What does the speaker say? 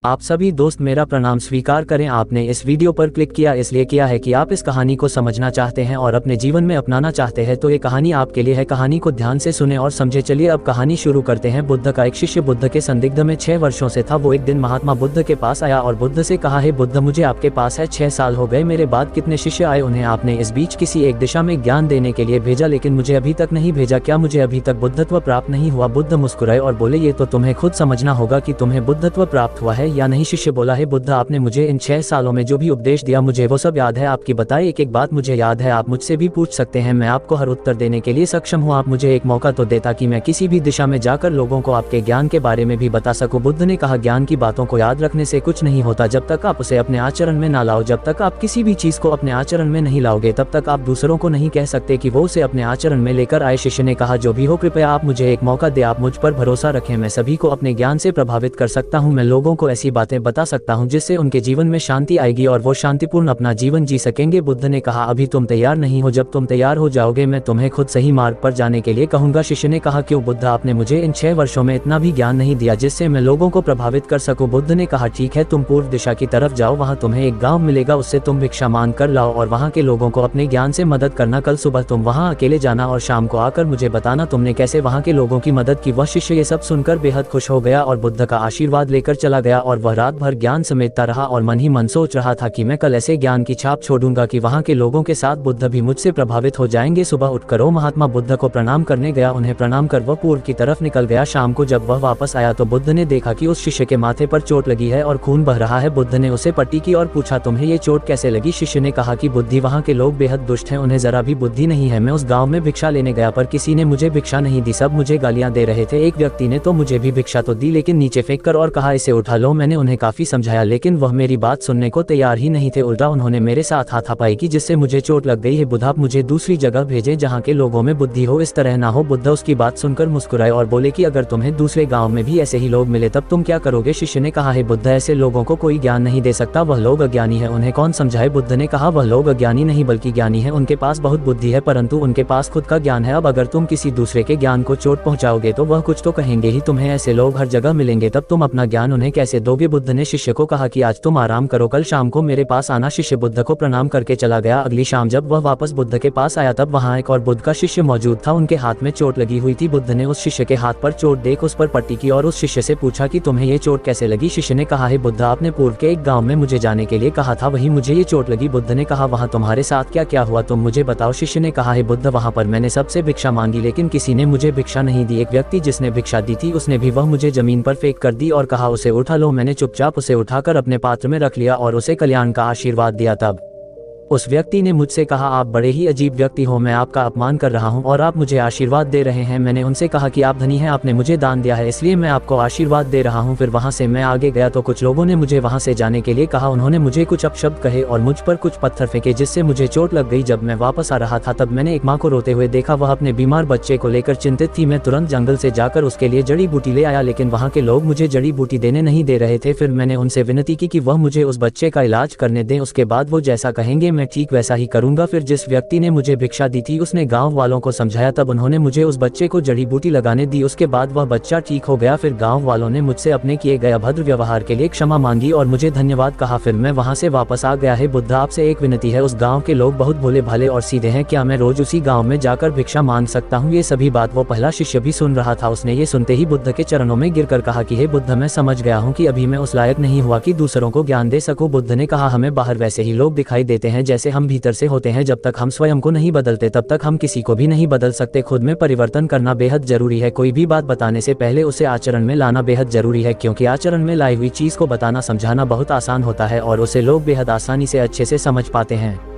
आप सभी दोस्त मेरा प्रणाम स्वीकार करें। आपने इस वीडियो पर क्लिक किया इसलिए किया है कि आप इस कहानी को समझना चाहते हैं और अपने जीवन में अपनाना चाहते हैं, तो ये कहानी आपके लिए है। कहानी को ध्यान से सुने और समझे। चलिए अब कहानी शुरू करते हैं। बुद्ध का एक शिष्य बुद्ध के संदिग्ध में 6 वर्षों से था। वो एक दिन महात्मा बुद्ध के पास आया और बुद्ध से कहा, हे बुद्ध, मुझे आपके पास है 6 साल हो गए, मेरे बाद कितने शिष्य आए, उन्हें आपने इस बीच किसी एक दिशा में ज्ञान देने के लिए भेजा, लेकिन मुझे अभी तक नहीं भेजा। क्या मुझे अभी तक बुद्धत्व प्राप्त नहीं हुआ? बुद्ध मुस्कुराए और बोले, ये तो तुम्हें खुद समझना होगा कि तुम्हें बुद्धत्व प्राप्त हुआ है या नहीं। शिष्य बोला, हे बुद्ध, आपने मुझे इन 6 सालों में जो भी उपदेश दिया मुझे वो सब याद है। आपकी बताई एक एक बात मुझे याद है। आप मुझसे भी पूछ सकते हैं, मैं आपको हर उत्तर देने के लिए सक्षम हूँ। आप मुझे एक मौका तो दे ताकि मैं किसी भी दिशा में जाकर लोगों को आपके ज्ञान के बारे में भी बता सकूं। बुद्ध ने कहा, ज्ञान की बातों को याद रखने से कुछ नहीं होता जब तक आप उसे अपने आचरण में ना लाओ। जब तक आप किसी भी चीज को अपने आचरण में नहीं लाओगे तब तक आप दूसरों को नहीं कह सकते कि वो उसे अपने आचरण में लेकर आए। शिष्य ने कहा, जो भी हो, कृपया आप मुझे एक मौका दे, आप मुझ पर भरोसा रखें। मैं सभी को अपने ज्ञान से प्रभावित कर सकता हूँ। मैं लोगों को ऐसी बातें बता सकता हूँ जिससे उनके जीवन में शांति आएगी और वो शांतिपूर्ण अपना जीवन जी सकेंगे। बुद्ध ने कहा, अभी तुम तैयार नहीं हो, जब तुम तैयार हो जाओगे मैं तुम्हें खुद सही मार्ग पर जाने के लिए कहूंगा। शिष्य ने कहा, क्यों बुद्ध, आपने मुझे इन 6 वर्षों में इतना भी ज्ञान नहीं दिया जिससे मैं लोगों को प्रभावित कर सकूं। बुद्ध ने कहा, ठीक है, तुम पूर्व दिशा की तरफ जाओ, वहां तुम्हें एक गांव मिलेगा, उससे तुम भिक्षा मांग कर लाओ और वहां के लोगों को अपने ज्ञान से मदद करना। कल सुबह तुम वहां अकेले जाना और शाम को आकर मुझे बताना तुमने कैसे वहां के लोगों की मदद की। वह शिष्य ये सब सुनकर बेहद खुश हो गया और बुद्ध का आशीर्वाद लेकर चला गया और वह रात भर ज्ञान समेटता रहा और मन ही मन सोच रहा था कि मैं कल ऐसे ज्ञान की छाप छोड़ूंगा कि वहां के लोगों के साथ बुद्ध भी मुझसे प्रभावित हो जाएंगे। सुबह उठकर वो महात्मा बुद्ध को प्रणाम करने गया। उन्हें प्रणाम कर वह पूर्व की तरफ निकल गया। शाम को जब वह वापस आया तो बुद्ध ने देखा कि उस शिष्य के माथे पर चोट लगी है और खून बह रहा है। बुद्ध ने उसे पट्टी की और पूछा, तुम्हें ये चोट कैसे लगी? शिष्य ने कहा कि बुद्धि, वहाँ के लोग बेहद दुष्ट हैं, उन्हें जरा भी बुद्धि नहीं है। मैं उस गाँव में भिक्षा लेने गया पर किसी ने मुझे भिक्षा नहीं दी, सब मुझे गालियाँ दे रहे थे। एक व्यक्ति ने तो मुझे भी भिक्षा तो दी लेकिन नीचे फेंक कर और कहा, इसे उठा लो। मैंने उन्हें काफी समझाया लेकिन वह मेरी बात सुनने को तैयार ही नहीं थे। उल्टा उन्होंने मेरे साथ हाथापाई की जिससे मुझे चोट लग गई है। बुद्ध, आप मुझे दूसरी जगह भेजें जहाँ के लोगों में बुद्धि हो, इस तरह ना हो। बुद्ध उसकी बात सुनकर मुस्कुराए और बोले कि अगर तुम्हें दूसरे गांव में भी ऐसे ही लोग मिले तब तुम क्या करोगे? शिष्य ने कहा, है बुद्ध, ऐसे लोगों को कोई ज्ञान नहीं दे सकता, वह लोग अज्ञानी है, उन्हें कौन समझाए? बुद्ध ने कहा, वह लोग अज्ञानी नहीं बल्कि ज्ञानी है, उनके पास बहुत बुद्धि है परंतु उनके पास खुद का ज्ञान है। अब अगर तुम किसी दूसरे के ज्ञान को चोट पहुँचाओगे तो वह कुछ तो कहेंगे ही, तुम्हें ऐसे लोग हर जगह मिलेंगे, तब तुम अपना ज्ञान उन्हें कैसे दोगे? बुद्ध ने शिष्य को कहा कि आज तुम आराम करो, कल शाम को मेरे पास आना। शिष्य बुद्ध को प्रणाम करके चला गया। अगली शाम जब वह वापस बुद्ध के पास आया तब वहाँ एक और बुद्ध का शिष्य मौजूद था, उनके हाथ में चोट लगी हुई थी। बुद्ध ने उस शिष्य के हाथ पर चोट देख उस पर पट्टी की और उस शिष्य से पूछा कि तुम्हें ये चोट कैसे लगी? शिष्य ने कहा, है बुद्ध, आपने पूर्व के एक गाँव में मुझे जाने के लिए कहा था, वहीं मुझे ये चोट लगी। बुद्ध ने कहा, वहाँ तुम्हारे साथ क्या क्या हुआ, तुम मुझे बताओ। शिष्य ने कहा, है बुद्ध, वहाँ पर मैंने सबसे भिक्षा मांगी लेकिन किसी ने मुझे भिक्षा नहीं दी। एक व्यक्ति जिसने भिक्षा दी थी उसने भी वह मुझे जमीन पर फेंक कर दी और कहा, उसे उठा लो। मैंने चुपचाप उसे उठाकर अपने पात्र में रख लिया और उसे कल्याण का आशीर्वाद दिया। तब उस व्यक्ति ने मुझसे कहा, आप बड़े ही अजीब व्यक्ति हो, मैं आपका अपमान कर रहा हूं और आप मुझे आशीर्वाद दे रहे हैं। मैंने उनसे कहा कि आप धनी हैं, आपने मुझे दान दिया है इसलिए मैं आपको आशीर्वाद दे रहा हूं। फिर वहां से मैं आगे गया तो कुछ लोगों ने मुझे वहां से जाने के लिए कहा। उन्होंने मुझे कुछ अपशब्द कहे और मुझ पर कुछ पत्थर फेंके जिससे मुझे चोट लग गई। जब मैं वापस आ रहा था तब मैंने एक माँ को रोते हुए देखा, वह अपने बीमार बच्चे को लेकर चिंतित थी। मैं तुरंत जंगल से जाकर उसके लिए जड़ी बूटी ले आया लेकिन वहाँ के लोग मुझे जड़ी बूटी देने नहीं दे रहे थे। फिर मैंने उनसे विनती की कि वह मुझे उस बच्चे का इलाज करने दें, उसके बाद वो जैसा कहेंगे मैं ठीक वैसा ही करूंगा। फिर जिस व्यक्ति ने मुझे भिक्षा दी थी उसने गांव वालों को समझाया, तब उन्होंने मुझे उस बच्चे को जड़ी बूटी लगाने दी। उसके बाद वह बच्चा ठीक हो गया। फिर गांव वालों ने मुझसे अपने किए गए अभद्र व्यवहार के लिए क्षमा मांगी और मुझे धन्यवाद कहा। फिर मैं वहां से वापस आ गया। है बुद्ध, आपसे एक विनती है, उस गाँव के लोग बहुत भोले भाले और सीधे हैं, क्या मैं रोज उसी गाँव में जाकर भिक्षा मांग सकता हूँ? ये सभी बात वो पहला शिष्य भी सुन रहा था। उसने ये सुनते ही बुद्ध के चरणों में गिरकर कहा कि हे बुद्ध, मैं समझ गया हूँ कि अभी मैं उस लायक नहीं हुआ कि दूसरों को ज्ञान दे सकूं। बुद्ध ने कहा, हमें बाहर वैसे ही लोग दिखाई देते हैं जैसे हम भीतर से होते हैं। जब तक हम स्वयं को नहीं बदलते तब तक हम किसी को भी नहीं बदल सकते। खुद में परिवर्तन करना बेहद जरूरी है। कोई भी बात बताने से पहले उसे आचरण में लाना बेहद जरूरी है, क्योंकि आचरण में लाई हुई चीज को बताना समझाना बहुत आसान होता है और उसे लोग बेहद आसानी से अच्छे से समझ पाते हैं।